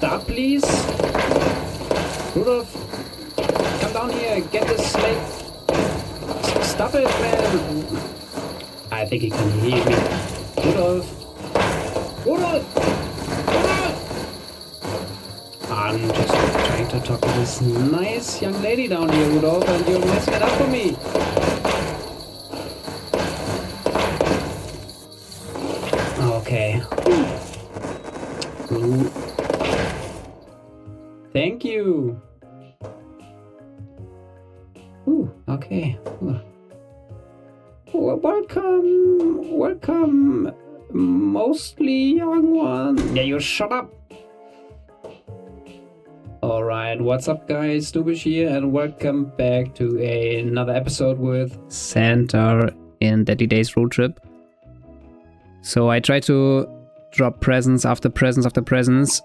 stop, please? Rudolf, come down here, get this slate. Stop it, man. I think he can hear me. Rudolf. Rudolf! Rudolf! I'm just trying to talk to this nice young lady down here, Rudolf, and you're messing it up for me. Okay. Ooh. Thank you. Ooh, okay. Ooh. Welcome, welcome, mostly young one. Yeah, you shut up. Alright, what's up guys, Dubish here, and welcome back to another episode with Santa in 30 Days Road Trip. So I tried to drop presents after presents after presents.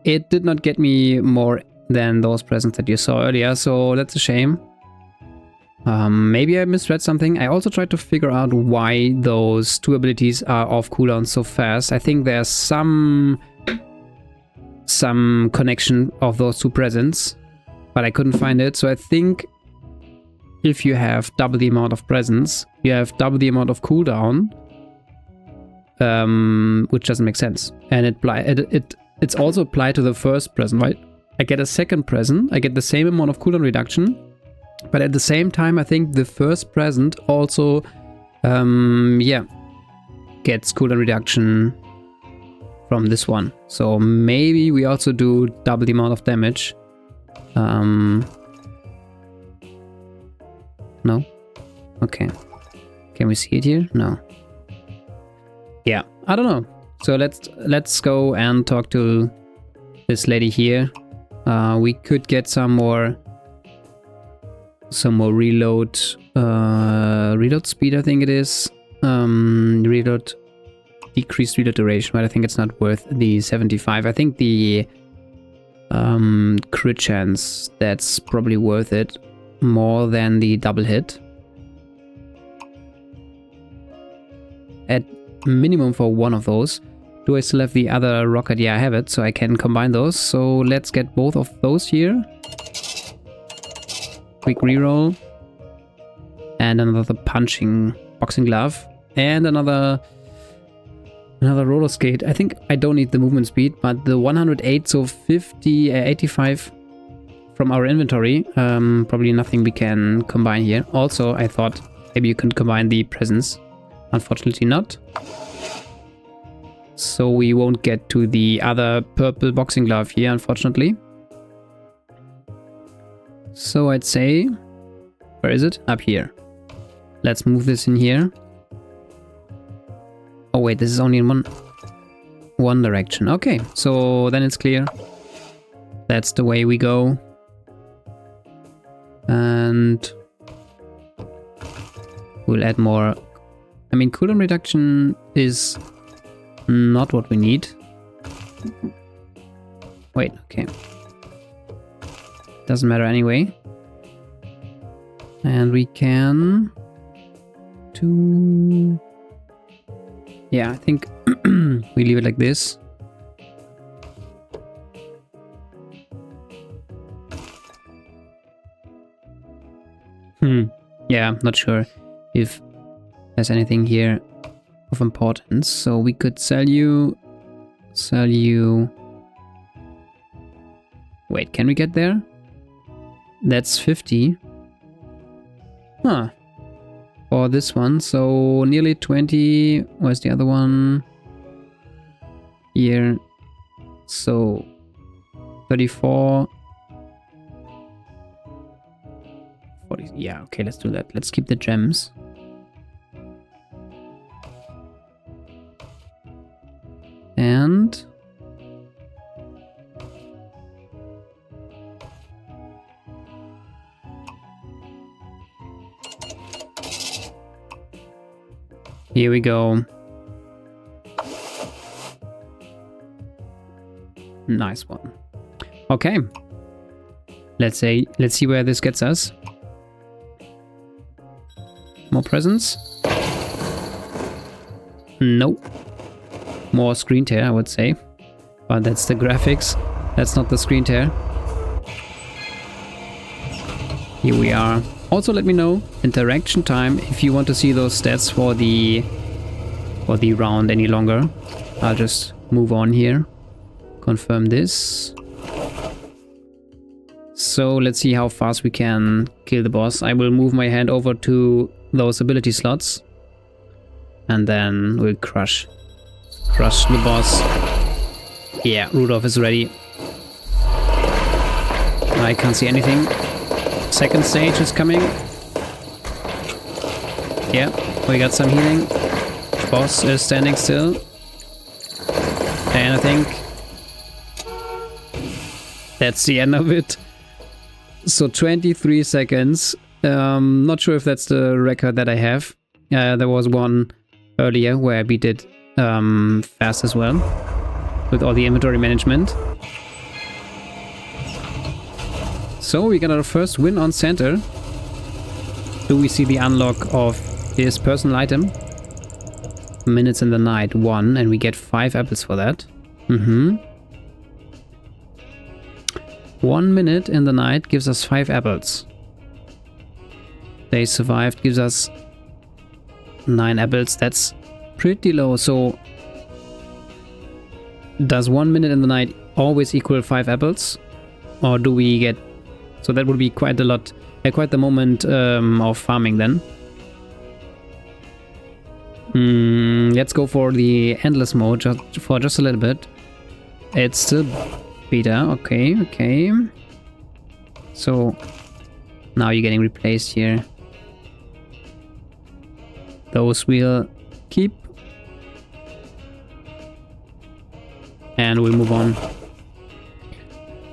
It did not get me more than those presents that you saw earlier, so that's a shame. Maybe I misread something. I also tried to figure out why those two abilities are off cooldown so fast. I think there's some connection of those two presents, but I couldn't find it. So I think if you have double the amount of presents, you have double the amount of cooldown, which doesn't make sense. And it's also applied to the first present, right? I get a second present, I get the same amount of cooldown reduction, but at the same time, I think the first present also, gets cooldown reduction from this one. So maybe we also do double the amount of damage. No? Okay. Can we see it here? No. Yeah, I don't know. So let's go and talk to this lady here. We could get some more reload speed, I think it is. Decreased reload duration, but I think it's not worth the 75. I think the crit chance, that's probably worth it more than the double hit. At minimum for one of those. Do I still have the other rocket? Yeah, I have it, so I can combine those. So let's get both of those here. Quick reroll. And another boxing glove. And another roller skate. I think I don't need the movement speed, but the 108, so 85 from our inventory. Probably nothing we can combine here. Also, I thought maybe you can combine the presents. Unfortunately not. So we won't get to the other purple boxing glove here, unfortunately. So I'd say, where is it? Up here. Let's move this in here. Oh wait, this is only in one direction. Okay, so then it's clear. That's the way we go. And we'll add more. I mean, cooldown reduction is not what we need. Wait, okay. Doesn't matter anyway. And we can do... Yeah, I think we leave it like this. Yeah, not sure if there's anything here of importance. So we could sell you. Wait, can we get there? That's 50. Huh. For this one, so nearly 20. Where's the other one? Here. So 34. 40. Yeah, okay, let's do that. Let's keep the gems. And here we go. Nice one. Okay. Let's see where this gets us. More presents? Nope. More screen tear, I would say. But that's the graphics. That's not the screen tear. Here we are. Also, let me know interaction time if you want to see those stats for the round any longer. I'll just move on here. Confirm this. So let's see how fast we can kill the boss. I will move my hand over to those ability slots. And then we'll crush the boss. Yeah, Rudolf is ready. I can't see anything. Second stage is coming. Yeah, we got some healing. Boss is standing still. And I think that's the end of it. So 23 seconds. Not sure if that's the record that I have. There was one earlier where I beat it fast as well. With all the inventory management. So we got our first win on Santa. Do we see the unlock of his personal item? Minutes in the night, 1, and we get 5 apples for that. 1 minute in the night gives us 5 apples. They survived gives us 9 apples. That's pretty low. So does 1 minute in the night always equal 5 apples? Or do we get... So that would be quite a lot, quite the moment of farming then. Let's go for the endless mode for just a little bit. It's still beta. Okay. So now you're getting replaced here. Those we'll keep. And we'll move on.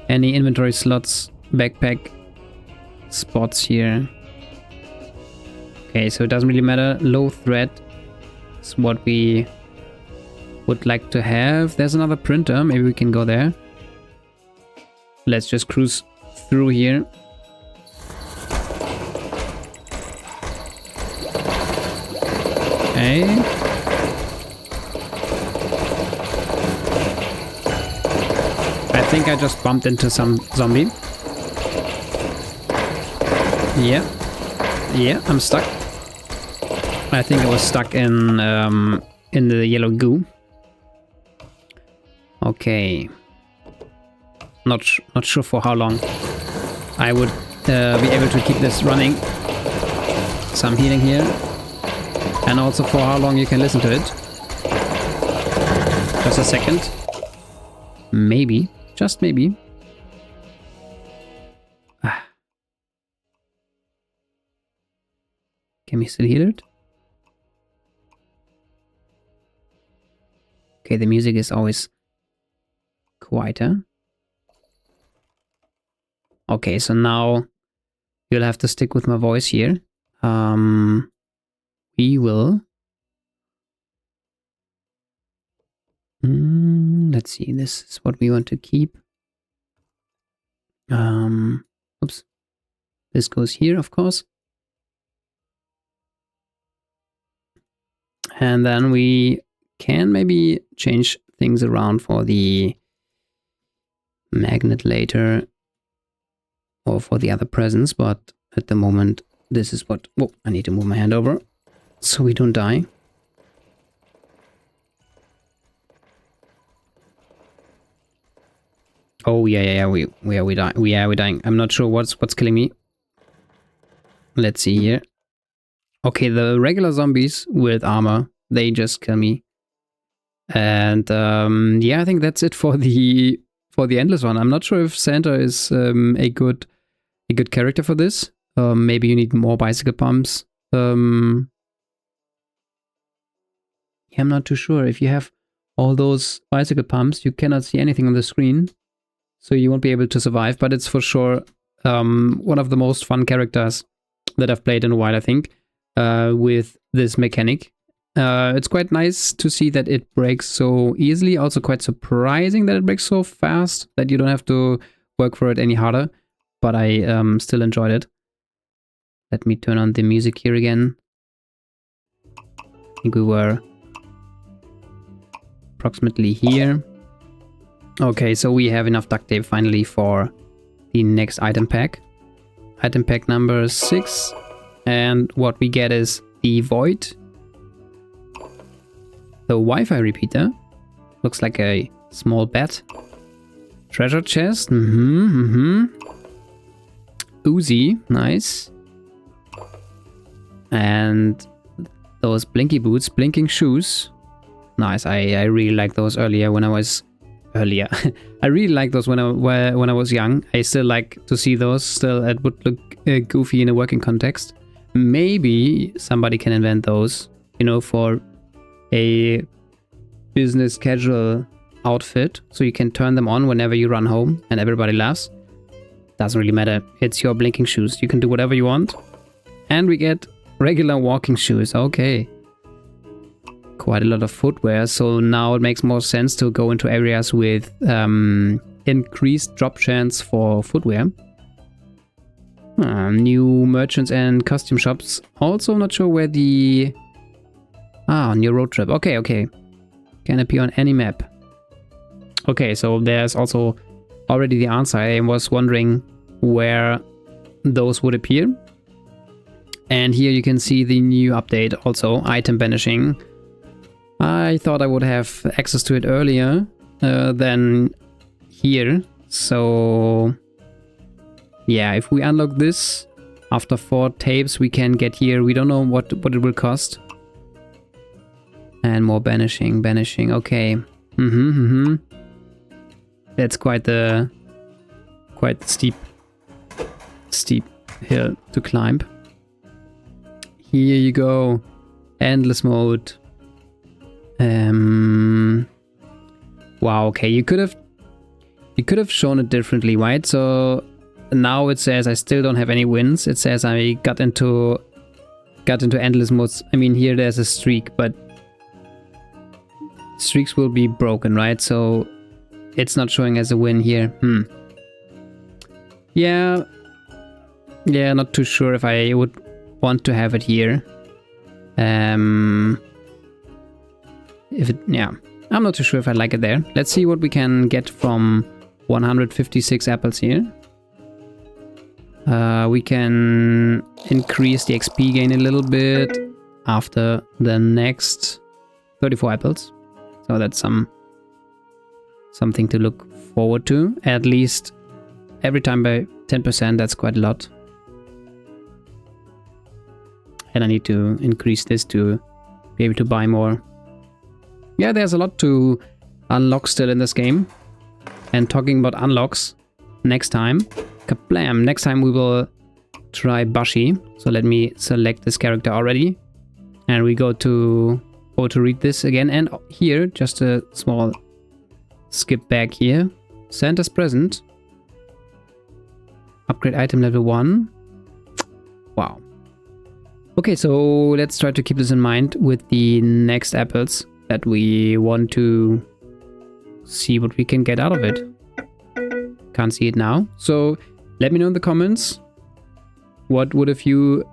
Any inventory slots, backpack spots here. Okay, so it doesn't really matter. Low threat is what we would like to have. There's another printer. Maybe we can go there. Let's just cruise through here. Okay. I think I just bumped into some zombie. Yeah, I'm stuck. I think I was stuck in the yellow goo. Okay. Not sure for how long I would be able to keep this running. Some healing here. And also for how long you can listen to it. Just a second. Maybe. Just maybe. Can we still hear it? Okay, the music is always quieter. Okay, so now you'll have to stick with my voice here. We will... let's see, this is what we want to keep. Oops. This goes here, of course. And then we can maybe change things around for the magnet later. Or for the other presents, but at the moment, this is what... Oh, I need to move my hand over so we don't die. Oh, yeah, we're dying. I'm not sure what's killing me. Let's see here. Okay, the regular zombies with armor, they just kill me. And yeah, I think that's it for the endless one. I'm not sure if Santa is a good character for this. Maybe you need more bicycle pumps. Yeah, I'm not too sure. If you have all those bicycle pumps, you cannot see anything on the screen. So you won't be able to survive, but it's for sure one of the most fun characters that I've played in a while, I think, with this mechanic. It's quite nice to see that it breaks so easily. Also quite surprising that it breaks so fast, that you don't have to work for it any harder. But I still enjoyed it. Let me turn on the music here again. I think we were approximately here. Okay, so we have enough duct tape finally for the next item pack. Item pack number 6. And what we get is the void. The Wi-Fi repeater. Looks like a small bat. Treasure chest. Uzi. Nice. And those blinky boots. Blinking shoes. Nice. I really liked those earlier when I was... I really liked those when I was young. I still like to see those. Still, it would look goofy in a working context. Maybe somebody can invent those, you know, for a business casual outfit. So you can turn them on whenever you run home and everybody laughs. Doesn't really matter. It's your blinking shoes. You can do whatever you want. And we get regular walking shoes. Okay. Quite a lot of footwear, so now it makes more sense to go into areas with increased drop chance for footwear. New merchants and costume shops. Also not sure where the... new road trip. Okay. Can appear on any map. Okay, so there's also already the answer. I was wondering where those would appear. And here you can see the new update also, item banishing. I thought I would have access to it earlier than here. So yeah, if we unlock this after 4 tapes, we can get here. We don't know what it will cost. And more banishing. Okay. That's quite the steep hill to climb. Here you go. Endless mode. Wow, okay, you could have shown it differently, right? So now it says I still don't have any wins. It says I got into endless modes. I mean, here there's a streak, but streaks will be broken, right? So it's not showing as a win here. Yeah, not too sure if I would want to have it here. I'm not too sure if I like it there. Let's see what we can get from 156 apples here. We can increase the XP gain a little bit after the next 34 apples. So that's something to look forward to. At least every time by 10%, that's quite a lot. And I need to increase this to be able to buy more. Yeah, there's a lot to unlock still in this game. And talking about unlocks, next time, kablam, next time we will try Bashi. So let me select this character already. And we go to read this again. And here, just a small skip back here. Santa's present. Upgrade item level 1. Wow. Okay, so let's try to keep this in mind with the next apples that we want to see what we can get out of it. Can't see it now. So let me know in the comments what you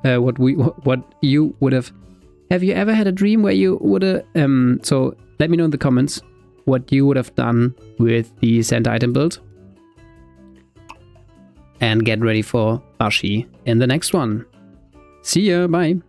would have. Have you ever had a dream where you would have? So let me know in the comments what you would have done with the Santa item build. And get ready for Bashi in the next one. See ya, bye.